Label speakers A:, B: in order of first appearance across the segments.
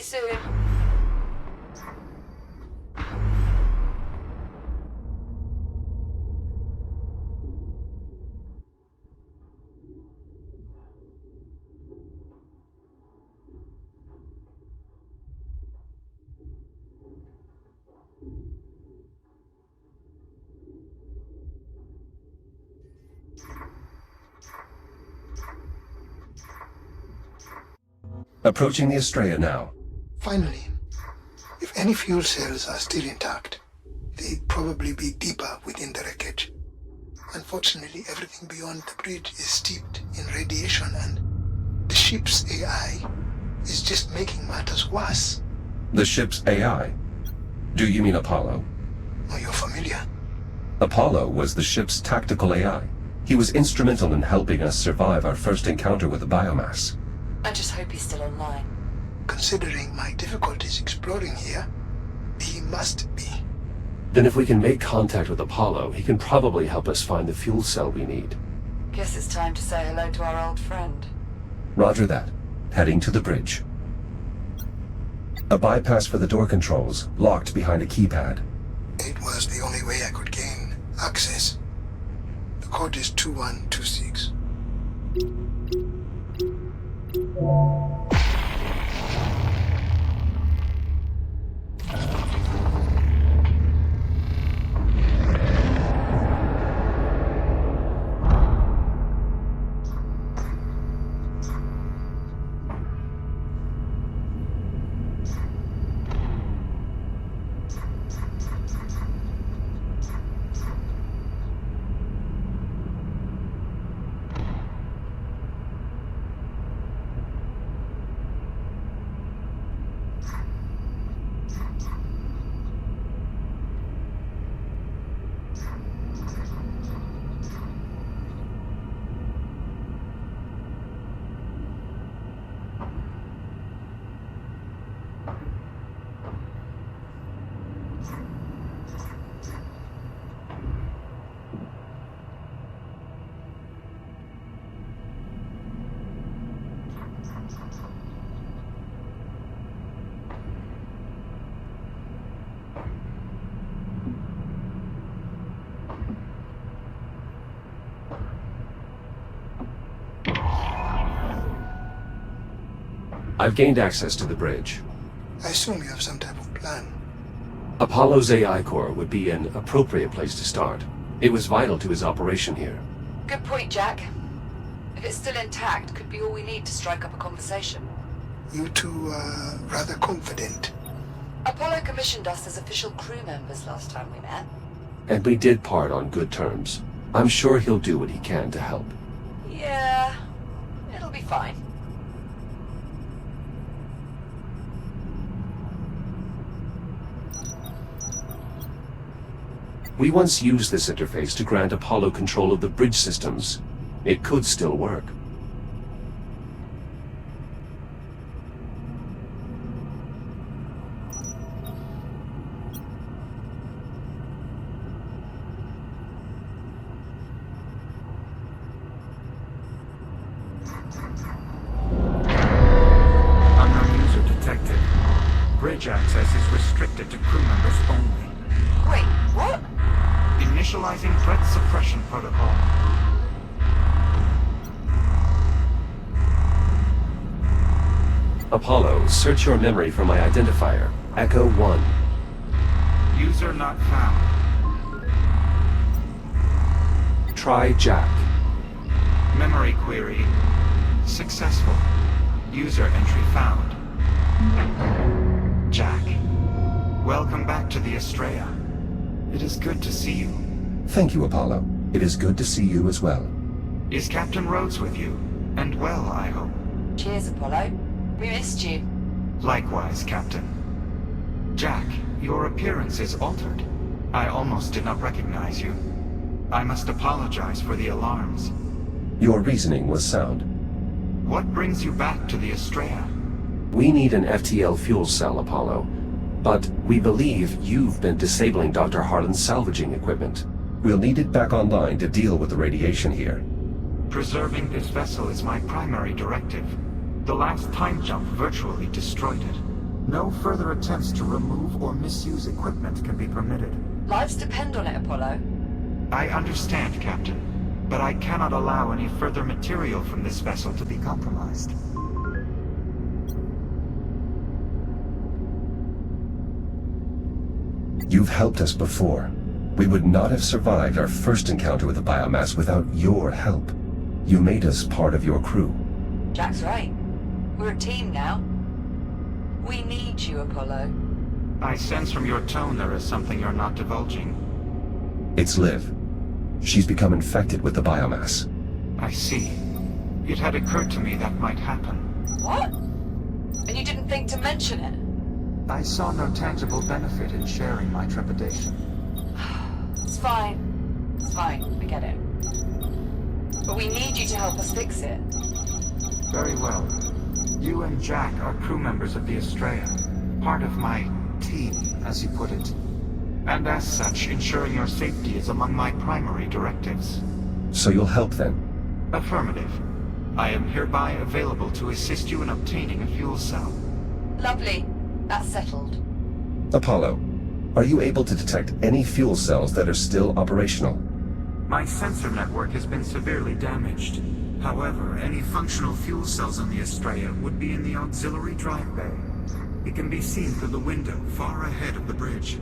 A: soon.
B: Approaching the Estrella now.
C: Finally, if any fuel cells are still intact, they'd probably be deeper within the wreckage. Unfortunately, everything beyond the bridge is steeped in radiation, and the ship's AI is just making matters worse.
B: The ship's AI? Do you mean Apollo?
C: Oh, you're familiar?
B: Apollo was the ship's tactical AI. He was instrumental in helping us survive our first encounter with the biomass.
A: I just hope he's still online.
C: Considering my difficulties exploring here, he must be.
D: Then if we can make contact with Apollo, he can probably help us find the fuel cell we need.
A: Guess it's time to say hello to our old friend.
B: Roger that. Heading to the bridge. A bypass for the door controls, locked behind a keypad.
C: It was the only way I could gain access. The code is 2126.
D: I've gained access to the bridge.
C: I assume you have some type of plan.
D: Apollo's AI core would be an appropriate place to start. It was vital to his operation here.
A: Good point, Jack. If it's still intact, could be all we need to strike up a conversation.
C: You two are rather confident.
A: Apollo commissioned us as official crew members last time we met.
D: And we did part on good terms. I'm sure he'll do what he can to help.
A: Yeah, it'll be fine.
D: We once used this interface to grant Apollo control of the bridge systems. It could still work.
E: Unknown user detected. Bridge access is restricted to crew members only.
A: Wait, what?
E: Initializing threat suppression protocol.
D: Apollo, search your memory for my identifier. Echo 1.
E: User not found.
D: Try Jack.
E: Memory query. Successful. User entry found. Jack. Welcome back to the Estrella. It is good to see you.
B: Thank you, Apollo. It is good to see you as well.
E: Is Captain Rhodes with you? And well, I hope.
A: Cheers, Apollo. We missed you.
E: Likewise, Captain. Jack, your appearance is altered. I almost did not recognize you. I must apologize for the alarms.
B: Your reasoning was sound.
E: What brings you back to the Estrella?
D: We need an FTL fuel cell, Apollo. But we believe you've been disabling Dr. Harlan's salvaging equipment.
B: We'll need it back online to deal with the radiation here.
E: Preserving this vessel is my primary directive. The last time jump virtually destroyed it. No further attempts to remove or misuse equipment can be permitted.
A: Lives depend on it, Apollo.
E: I understand, Captain, but I cannot allow any further material from this vessel to be compromised.
B: You've helped us before. We would not have survived our first encounter with the biomass without your help. You made us part of your crew.
A: Jack's right. We're a team now. We need you, Apollo.
E: I sense from your tone there is something you're not divulging.
B: It's Liv. She's become infected with the biomass.
E: I see. It had occurred to me that might happen.
A: What? And you didn't think to mention it?
E: I saw no tangible benefit in sharing my trepidation.
A: It's fine. It's fine. I get it. But we need you to help us fix it.
E: Very well. You and Jack are crew members of the Estrella. Part of my team, as you put it. And as such, ensuring your safety is among my primary directives.
B: So you'll help then?
E: Affirmative. I am hereby available to assist you in obtaining a fuel cell.
A: Lovely. That's settled.
B: Apollo, are you able to detect any fuel cells that are still operational?
E: My sensor network has been severely damaged. However, any functional fuel cells on the Estrella would be in the auxiliary drive bay. It can be seen through the window far ahead of the bridge.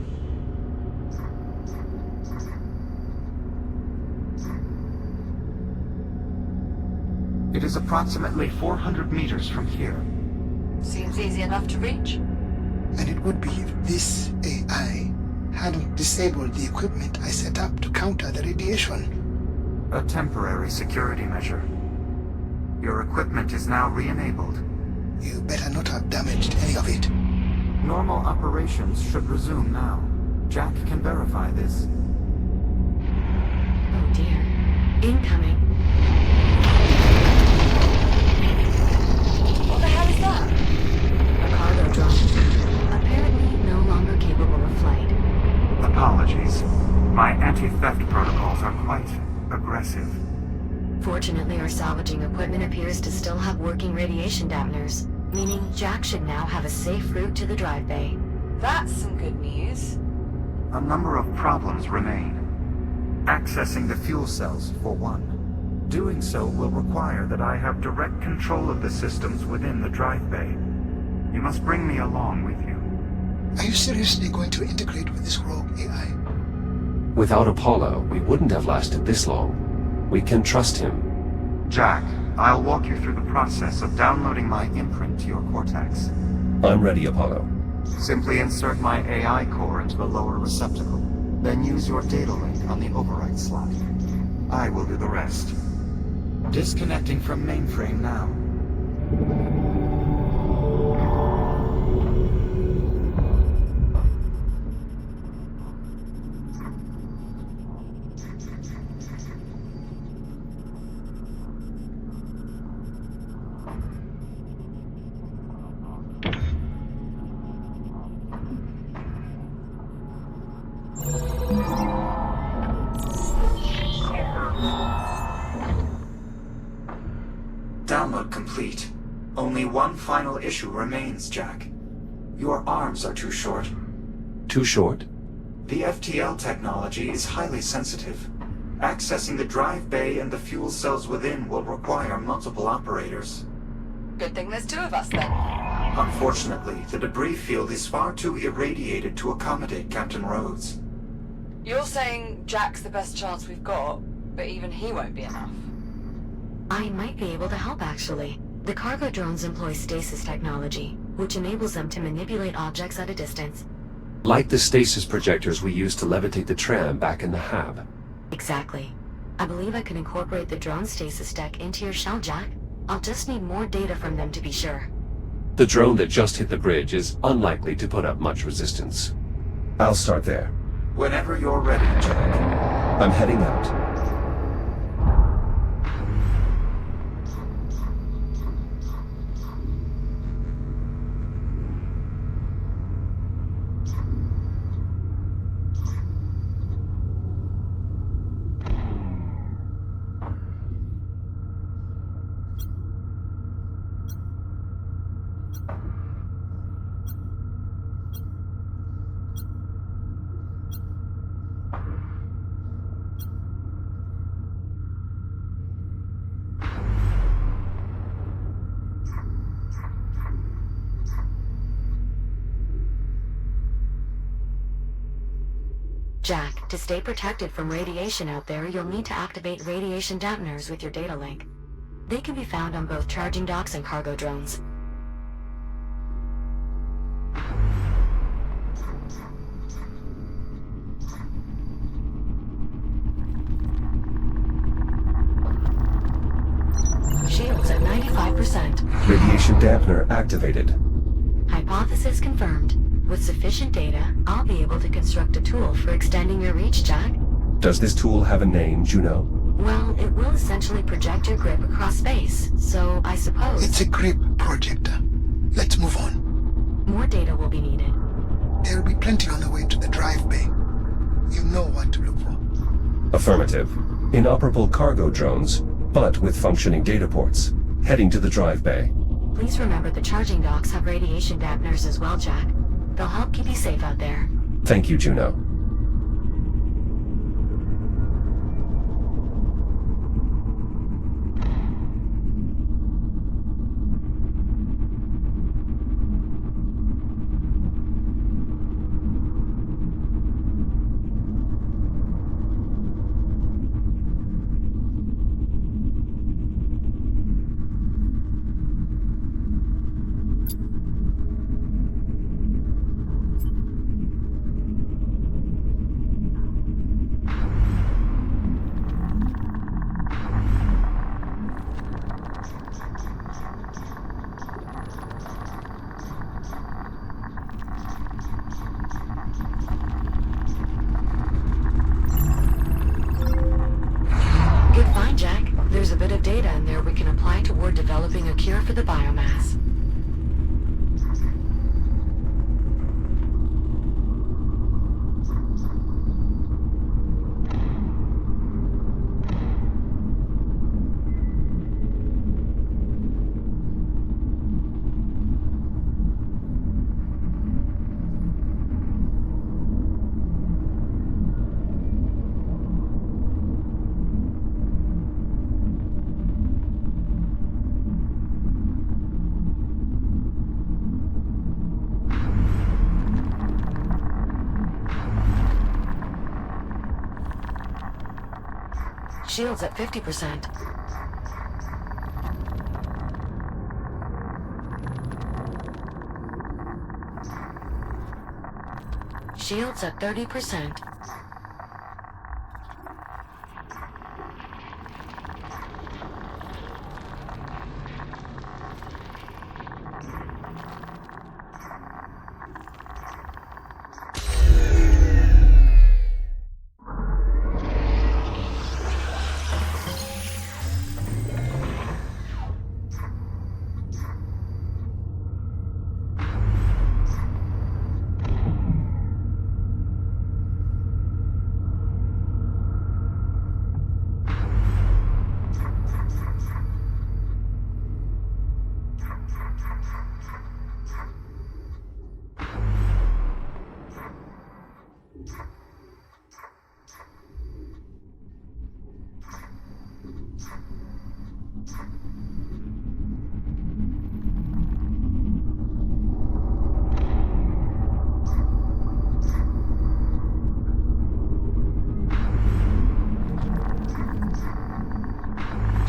E: It is approximately 400 meters from here.
A: Seems easy enough to reach.
C: And it would be if this AI hadn't disabled the equipment I set up to counter the radiation.
E: A temporary security measure. Your equipment is now re-enabled.
C: You better not have damaged any of it.
E: Normal operations should resume now. Jack can verify this.
F: Oh dear. Incoming.
A: What the hell is that?
F: A cargo drone. Apparently no longer capable of flight.
E: Apologies. My anti-theft protocols are quite aggressive.
F: Fortunately, our salvaging equipment appears to still have working radiation dampeners, meaning Jack should now have a safe route to the drive bay.
A: That's some good news.
E: A number of problems remain. Accessing the fuel cells, for one. Doing so will require that I have direct control of the systems within the drive bay. You must bring me along with you.
C: Are you seriously going to integrate with this rogue AI?
D: Without Apollo, we wouldn't have lasted this long. We can trust him.
E: Jack, I'll walk you through the process of downloading my imprint to your cortex.
B: I'm ready, Apollo.
E: Simply insert my AI core into the lower receptacle, then use your data link on the override slot. I will do the rest. Disconnecting from mainframe now. Download complete. Only one final issue remains, Jack. Your arms are too short.
D: Too short?
E: The FTL technology is highly sensitive. Accessing the drive bay and the fuel cells within will require multiple operators.
A: Good thing there's two of us then.
E: Unfortunately, the debris field is far too irradiated to accommodate Captain Rhodes.
A: You're saying Jack's the best chance we've got, but even he won't be enough.
F: I might be able to help, actually. The cargo drones employ stasis technology, which enables them to manipulate objects at a distance.
D: Like the stasis projectors we used to levitate the tram back in the hab.
F: Exactly. I believe I can incorporate the drone stasis tech into your shell, Jack. I'll just need more data from them to be sure.
D: The drone that just hit the bridge is unlikely to put up much resistance.
B: I'll start there.
E: Whenever you're ready, Jack.
B: I'm heading out.
F: Jack, to stay protected from radiation out there, you'll need to activate radiation dampeners with your data link. They can be found on both charging docks and cargo drones. Shields at 95%.
B: Radiation dampener activated.
F: Hypothesis confirmed. With sufficient data, I'll be able to construct a tool for extending your reach, Jack.
B: Does this tool have a name, Juno?
F: Well, it will essentially project your grip across space, so I suppose...
C: It's a grip projector. Let's move on.
F: More data will be needed.
C: There'll be plenty on the way to the drive bay. You know what to look for.
B: Affirmative. Inoperable cargo drones, but with functioning data ports. Heading to the drive bay.
F: Please remember the charging docks have radiation dampeners as well, Jack. They'll help keep you safe out there.
B: Thank you, Juno.
F: Good find, Jack. There's a bit of data in there we can apply toward developing a cure for the biomass. Shields at 50%. Shields at 30%.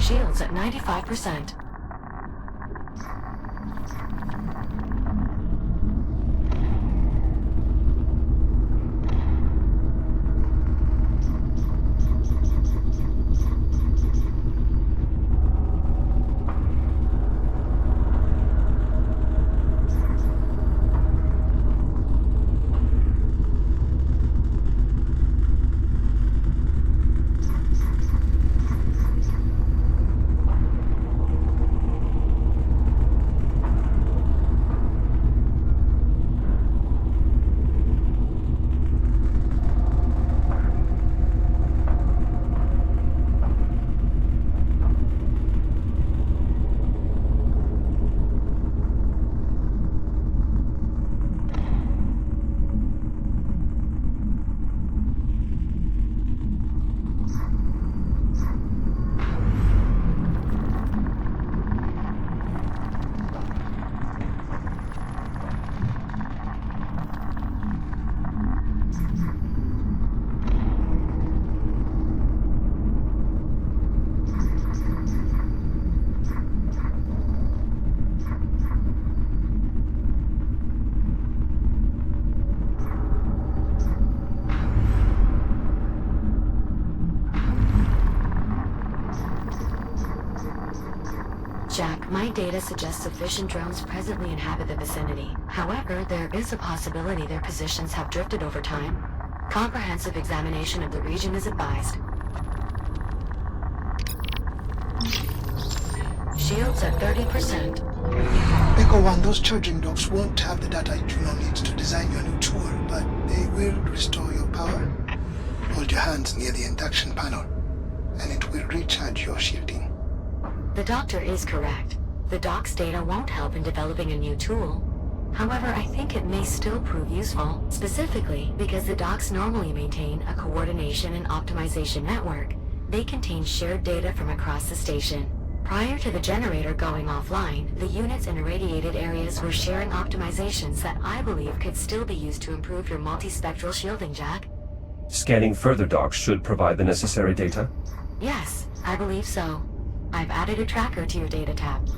F: Shields at 95%. Jack, my data suggests sufficient drones presently inhabit the vicinity. However, there is a possibility their positions have drifted over time. Comprehensive examination of the region is advised. Shields at 30%.
C: Echo 1, those charging docks won't have the data Juno needs to design your new tool, but they will restore your power. Hold your hands near the induction panel, and it will recharge your shielding.
F: The doctor is correct. The dock's data won't help in developing a new tool. However, I think it may still prove useful, specifically because the docks normally maintain a coordination and optimization network. They contain shared data from across the station. Prior to the generator going offline, the units in irradiated areas were sharing optimizations that I believe could still be used to improve your multispectral shielding, Jack.
B: Scanning further docks should provide the necessary data?
F: Yes, I believe so. I've added a tracker to your data tab.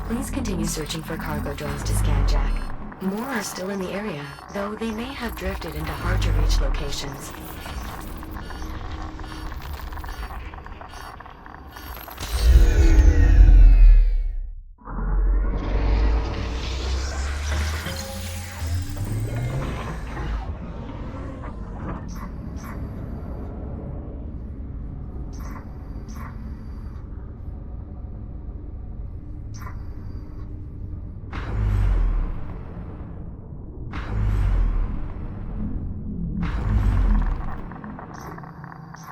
F: Please continue searching for cargo drones to scan, Jack. More are still in the area, though they may have drifted into hard-to-reach locations.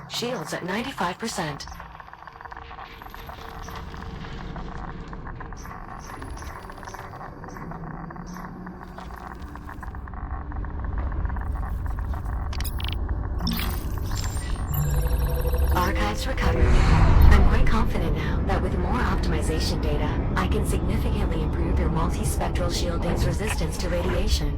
F: Shields at 95%. Archives recovered. I'm quite confident now that with more optimization data, I can significantly improve your multispectral shielding's resistance to radiation.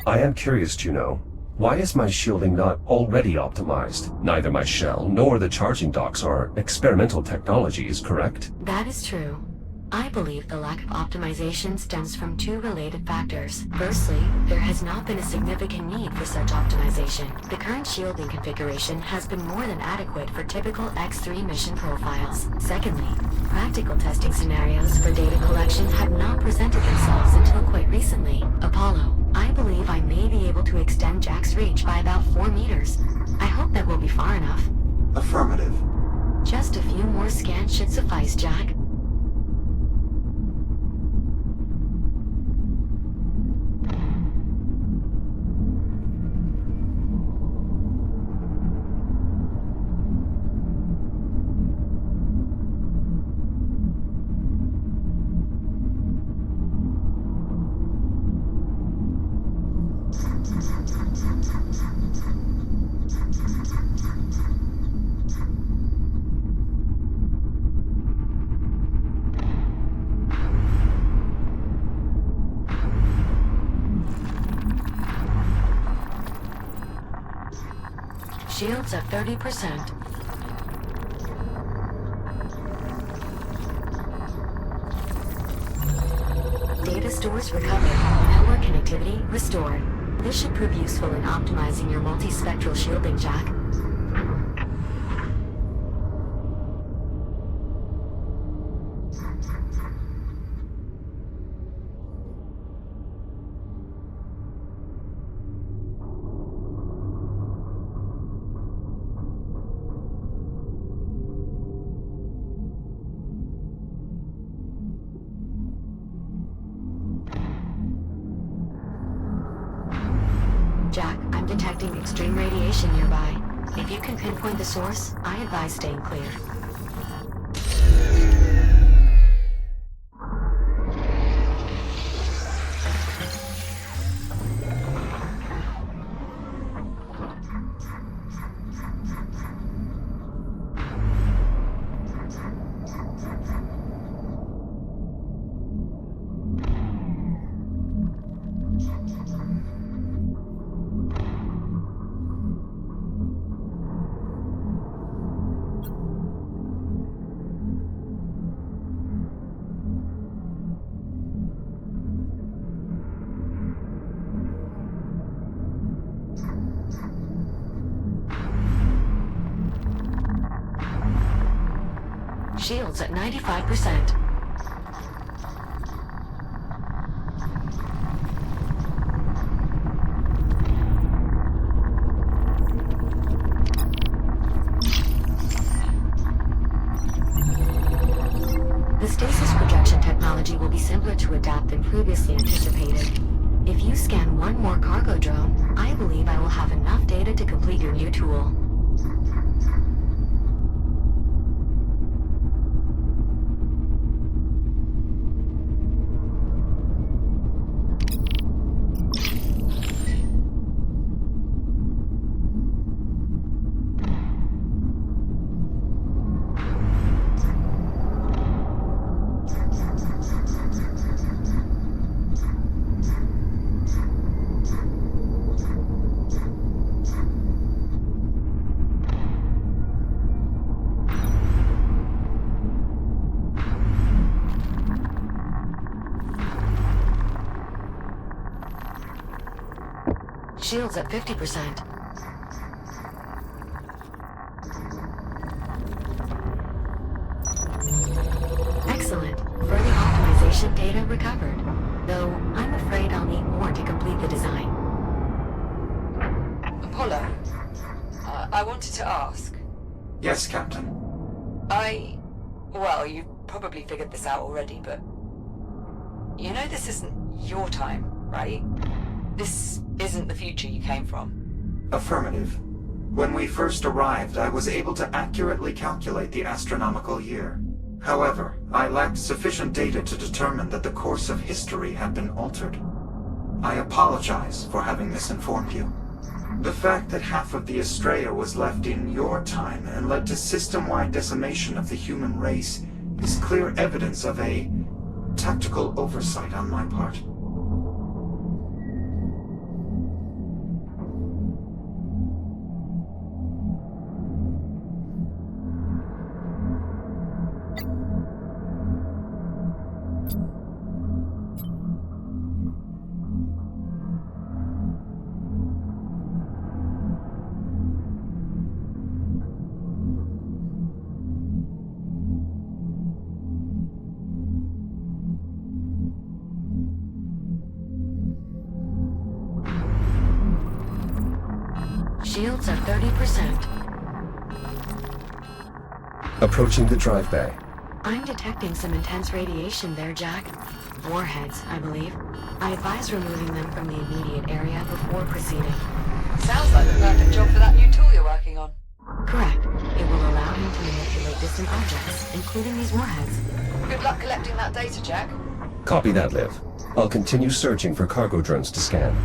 B: I am curious, Juno. Why is my shielding not already optimized? Neither my shell nor the charging docks are experimental technologies, correct?
F: That is true. I believe the lack of optimization stems from two related factors. Firstly, there has not been a significant need for such optimization. The current shielding configuration has been more than adequate for typical X3 mission profiles. Secondly, practical testing scenarios for data collection have not presented themselves until quite recently. Apollo, I believe I may be able to extend Jack's reach by about 4 meters. I hope that will be far enough.
E: Affirmative.
F: Just a few more scans should suffice, Jack. Shields at 30%. Data stores recovered. Network connectivity restored. This should prove useful in optimizing your multispectral shielding, Jack. Jack, I'm detecting extreme radiation nearby. If you can pinpoint the source, I advise staying clear. Shields at 95%. The stasis projection technology will be simpler to adapt than previously anticipated. If you scan one more cargo drone, I believe I will have enough data to complete your new tool. Shields at 50%. Excellent. Further optimization data recovered. Though, I'm afraid I'll need more to complete the design.
A: Apollo, I wanted to ask.
E: Yes, Captain.
A: Well, you probably figured this out already, but... You know this isn't your time, right? This isn't the future you came from.
E: Affirmative. When we first arrived, I was able to accurately calculate the astronomical year. However, I lacked sufficient data to determine that the course of history had been altered. I apologize for having misinformed you. The fact that half of the Estrella was left in your time and led to system-wide decimation of the human race is clear evidence of a tactical oversight on my part.
F: Shields at 30%.
B: Approaching the drive bay.
F: I'm detecting some intense radiation there, Jack. Warheads, I believe. I advise removing them from the immediate area before proceeding.
A: Sounds like the perfect job for that new tool you're working on.
F: Correct. It will allow him to manipulate distant objects, including these warheads.
A: Good luck collecting that data, Jack.
B: Copy that, Liv. I'll continue searching for cargo drones to scan.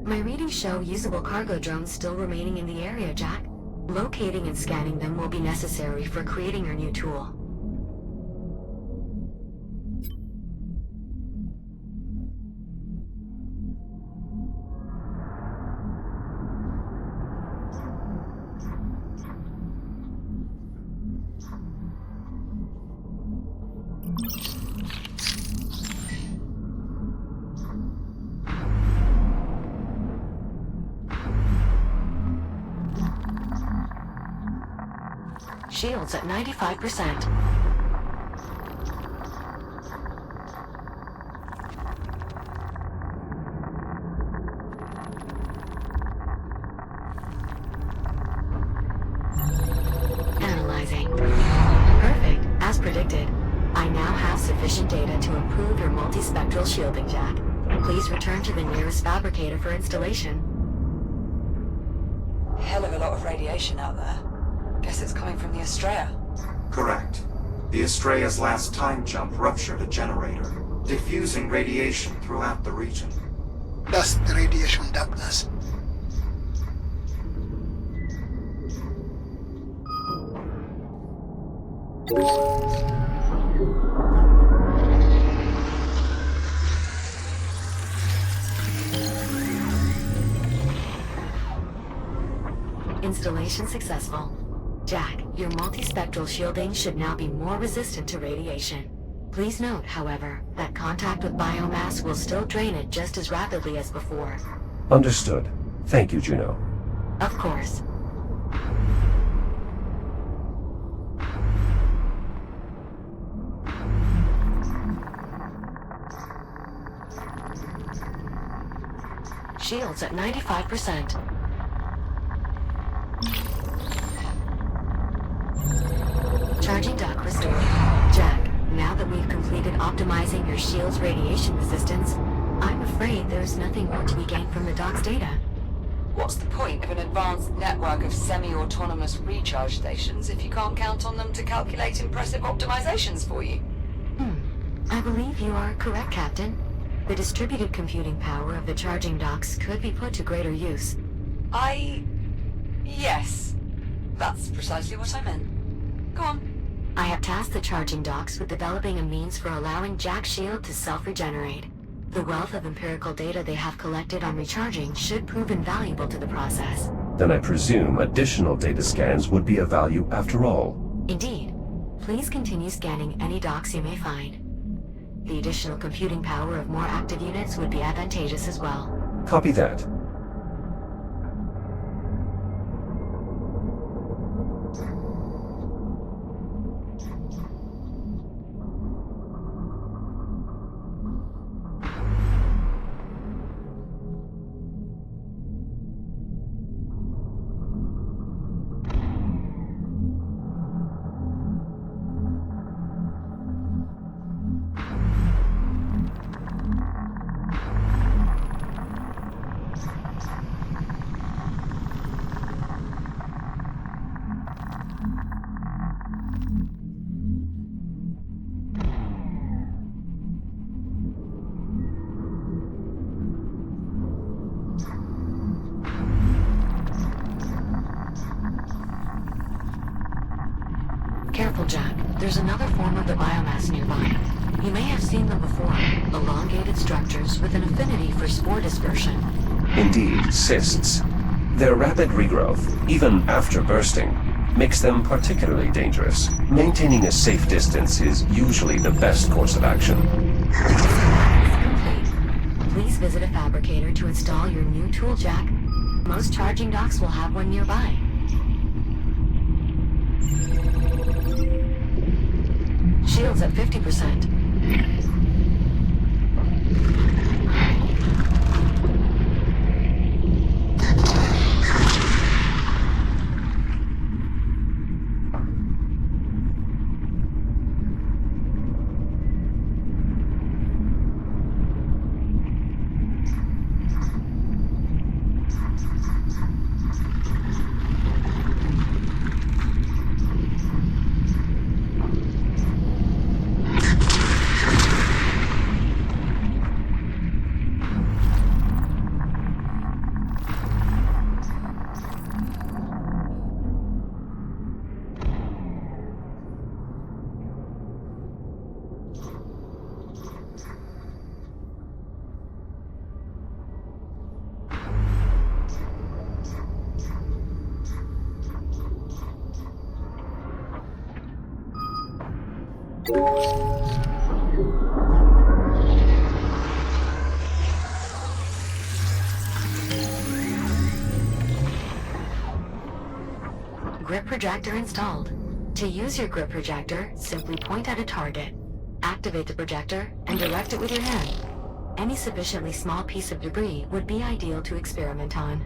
F: My readings show usable cargo drones still remaining in the area, Jack. Locating and scanning them will be necessary for creating your new tool. Shields at 95%. Analyzing. Perfect, as predicted. I now have sufficient data to improve your multispectral shielding, Jack. Please return to the nearest fabricator for installation.
A: Hell of a lot of radiation out there. Guess it's coming from the Estrella.
E: Correct. The Estrella's last time jump ruptured a generator, diffusing radiation throughout the region.
C: Thus the radiation darkness.
F: Installation successful. Jack, your multispectral shielding should now be more resistant to radiation. Please note, however, that contact with biomass will still drain it just as rapidly as before.
B: Understood. Thank you, Juno.
F: Of course. Shields at 95%. Charging dock restored. Jack, now that we've completed optimizing your shield's radiation resistance, I'm afraid there's nothing more to be gained from the dock's data.
A: What's the point of an advanced network of semi-autonomous recharge stations if you can't count on them to calculate impressive optimizations for you?
F: I believe you are correct, Captain. The distributed computing power of the charging docks could be put to greater use.
A: Yes. That's precisely what I meant. Go on.
F: I have tasked the charging docks with developing a means for allowing Jack's shield to self-regenerate. The wealth of empirical data they have collected on recharging should prove invaluable to the process.
B: Then I presume additional data scans would be of value after all.
F: Indeed. Please continue scanning any docks you may find. The additional computing power of more active units would be advantageous as well.
B: Copy that.
F: careful, Jack. There's another form of the biomass nearby. You may have seen them before. Elongated structures with an affinity for spore dispersion.
B: Indeed, cysts. Their rapid regrowth, even after bursting, makes them particularly dangerous. Maintaining a safe distance is usually the best course of action.
F: Complete. Please visit a fabricator to install your new tool, Jack. Most charging docks will have one nearby. Shields at 50%. Grip projector installed. To use your grip projector, simply point at a target. Activate the projector and direct it with your hand. Any sufficiently small piece of debris would be ideal to experiment on.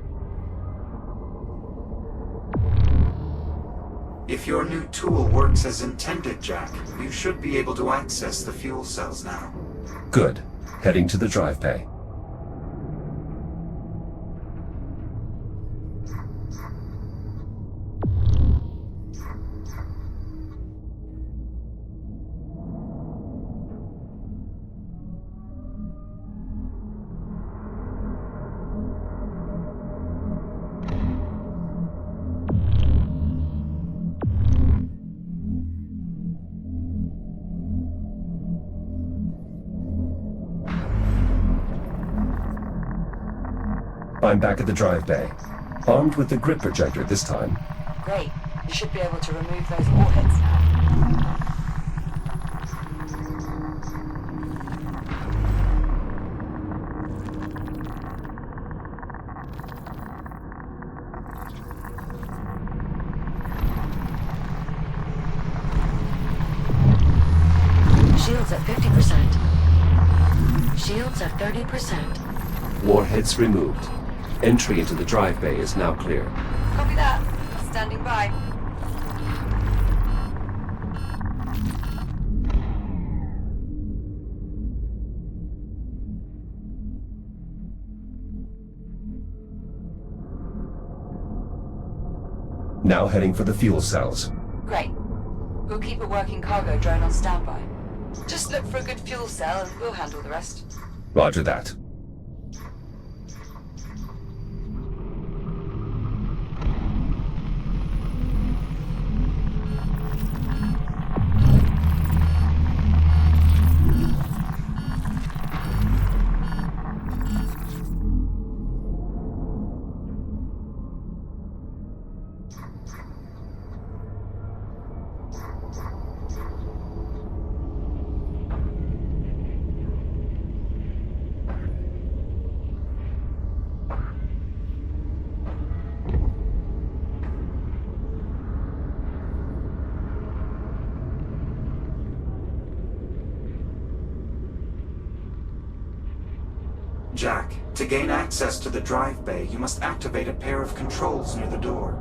E: If your new tool works as intended, Jack, you should be able to access the fuel cells now.
B: Good. Heading to the drive bay. I'm back at the drive bay, armed with the grip projector this time.
A: Great. You should be able to remove those warheads now.
F: Shields at 50%. Shields at 30%.
B: Warheads removed. Entry into the drive bay is now clear.
A: Copy that. Standing by.
B: Now heading for the fuel cells.
A: Great. We'll keep a working cargo drone on standby. Just look for a good fuel cell and we'll handle the rest.
B: Roger that.
E: Jack, to gain access to the drive bay, you must activate a pair of controls near the door.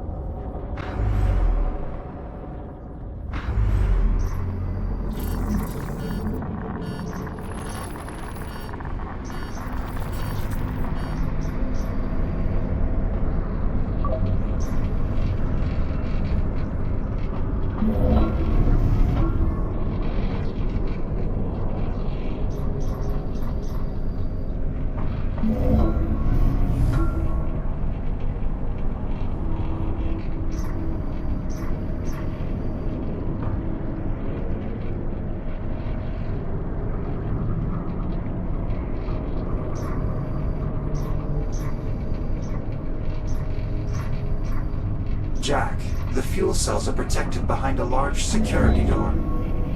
E: Jack, the fuel cells are protected behind a large security door.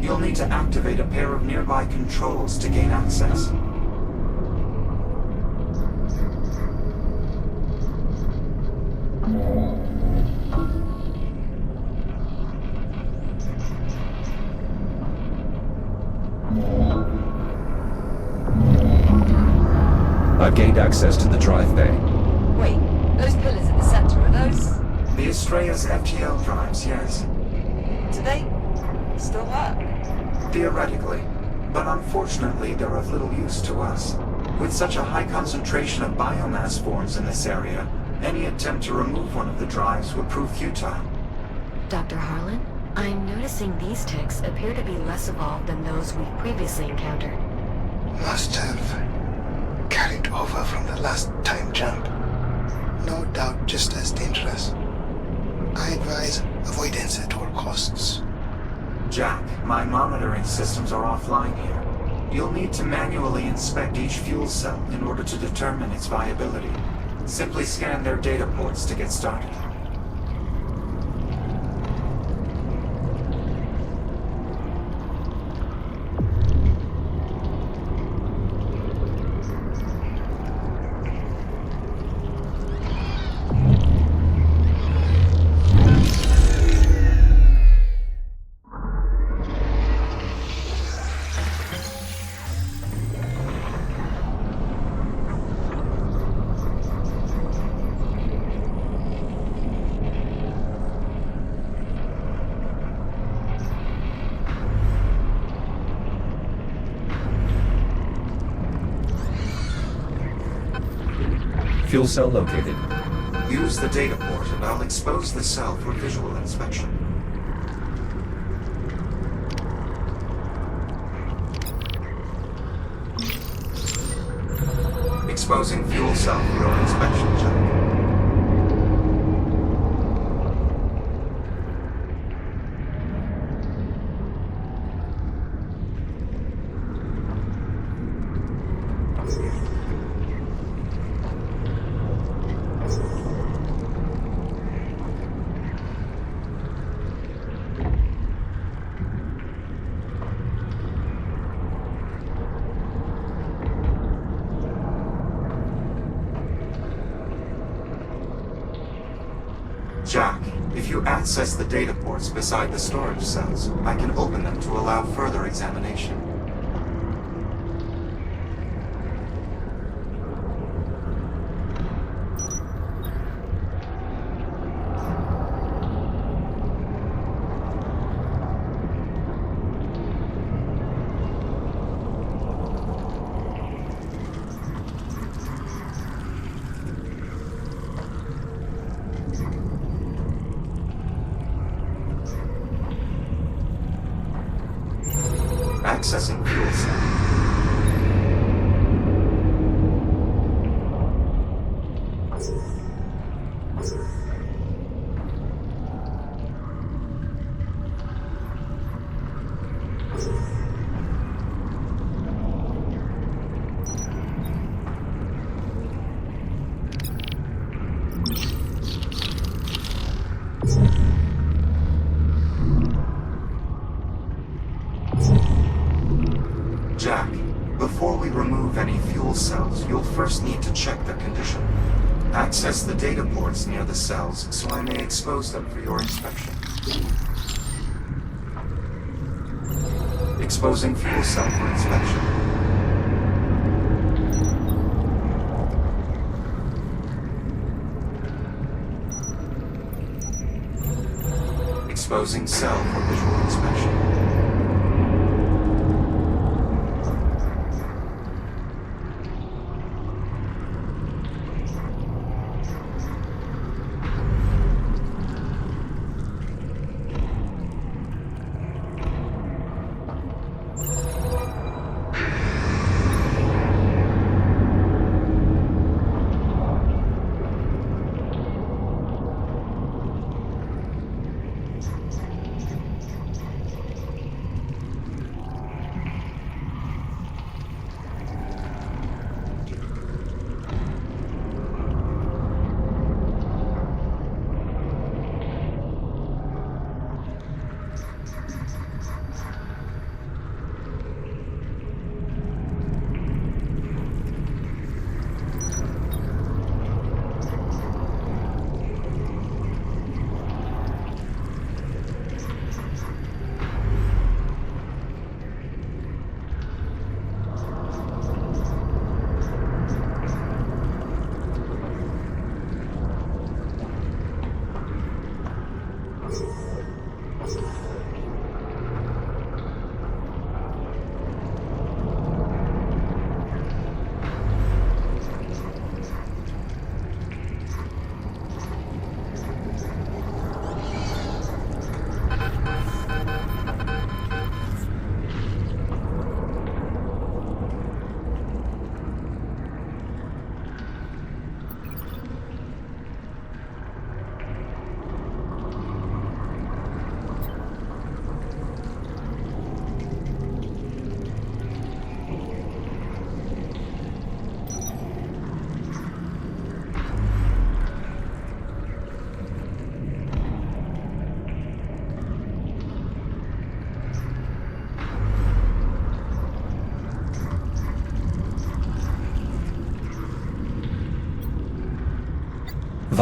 E: You'll need to activate a pair of nearby controls to gain access.
B: I've gained access to the drive bay.
A: Wait, those pillars in the center, are those...
E: The Astrea's FTL drives, yes.
A: do they still work?
E: Theoretically, but unfortunately they're of little use to us. With such a high concentration of biomass forms in this area, any attempt to remove one of the drives would prove futile.
F: Dr. Harlan, I'm noticing these ticks appear to be less evolved than those we previously encountered.
C: Must have carried over from the last time jump. No doubt just as dangerous. I advise avoidance at all costs.
E: Jack, my monitoring systems are offline here. You'll need to manually inspect each fuel cell in order to determine its viability. Simply scan their data ports to get started.
B: Fuel cell located.
E: Use the data port and I'll expose the cell for visual inspection. Exposing fuel cell for your inspection, Jack. Jack, if you access the data ports beside the storage cells, I can open them to allow further examination. Accessing fuel cell. Jack, before we remove any fuel cells, you'll first need to check their condition. Access the data ports near the cells so I may expose them for your inspection. Exposing fuel cell for inspection. Exposing cell for visual inspection.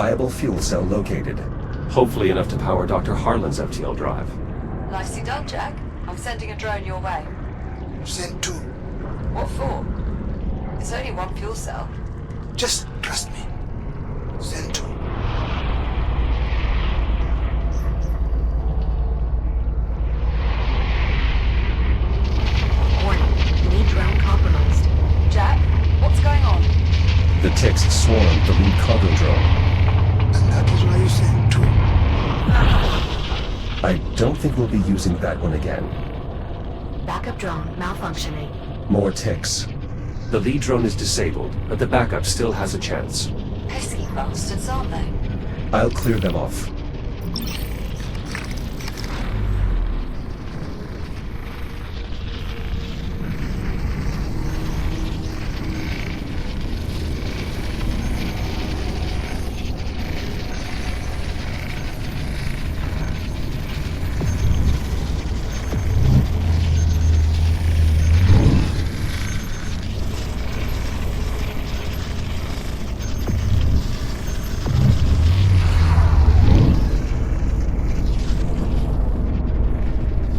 B: Viable fuel cell located.
D: Hopefully enough to power Dr. Harlan's FTL drive.
A: Nicely done, Jack. I'm sending a drone your way.
C: Send 2.
A: What for? It's only one fuel cell.
C: Just trust me. Send 2.
F: Warning. Lead drone compromised.
A: Jack, what's going on?
B: The ticks swarmed the lead cargo drone.
C: And that is why you send 2.
B: I don't think we'll be using that one again.
F: Backup drone malfunctioning.
B: More ticks.
D: The lead drone is disabled, but the backup still has a chance.
A: Pesky bastards, aren't they?
B: I'll clear them off.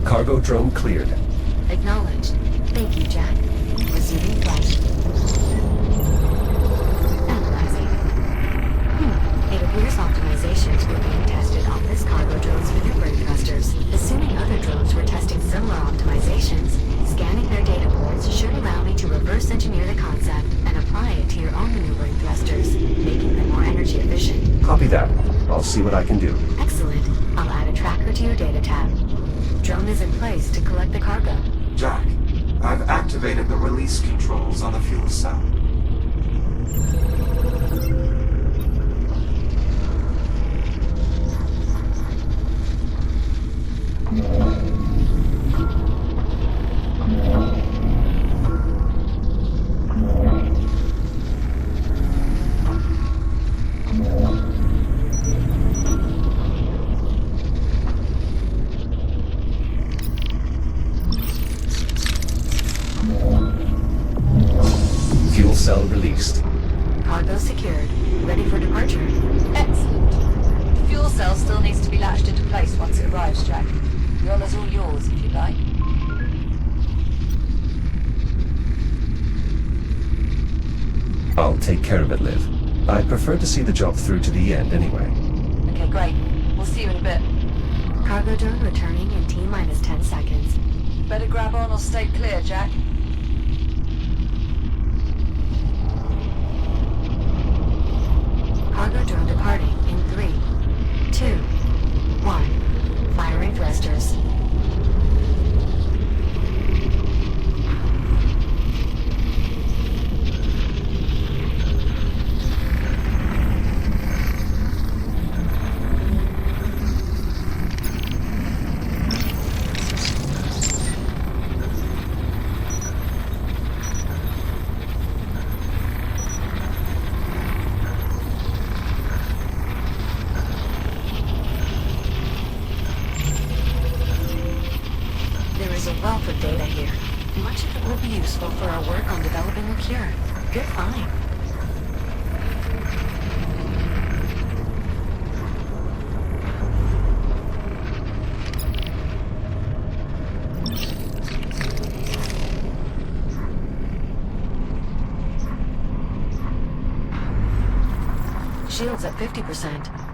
B: Cargo drone cleared.
F: Acknowledged. Thank you, Jack. Resuming flight. Analyzing. It appears optimizations were being tested on this cargo drone's maneuvering thrusters. Assuming other drones were testing similar optimizations, scanning their data ports should allow me to reverse engineer the concept and apply it to your own maneuvering thrusters, making them more energy efficient.
B: Copy that. I'll see what I can do.
F: Excellent. I'll add a tracker to your data tab. Drone is in place to collect the cargo.
E: Jack, I've activated the release controls on the fuel cell.
B: Fuel cell released.
F: Cargo secured. Ready for departure.
A: Excellent. The fuel cell still needs to be latched into place once it arrives, Jack. The honor's all yours, if you like.
B: I'll take care of it, Liv. I'd prefer to see the job through to the end anyway.
A: Okay, great. We'll see you in a bit.
F: Cargo drone returning in T-minus 10 seconds.
A: Better grab on or stay clear, Jack.
F: Cargo drone departing in 3, 2, 1. Firing thrusters. There's a wealth of data here. Much of it will be useful for our work on developing a cure. Good find. Shields at 50%.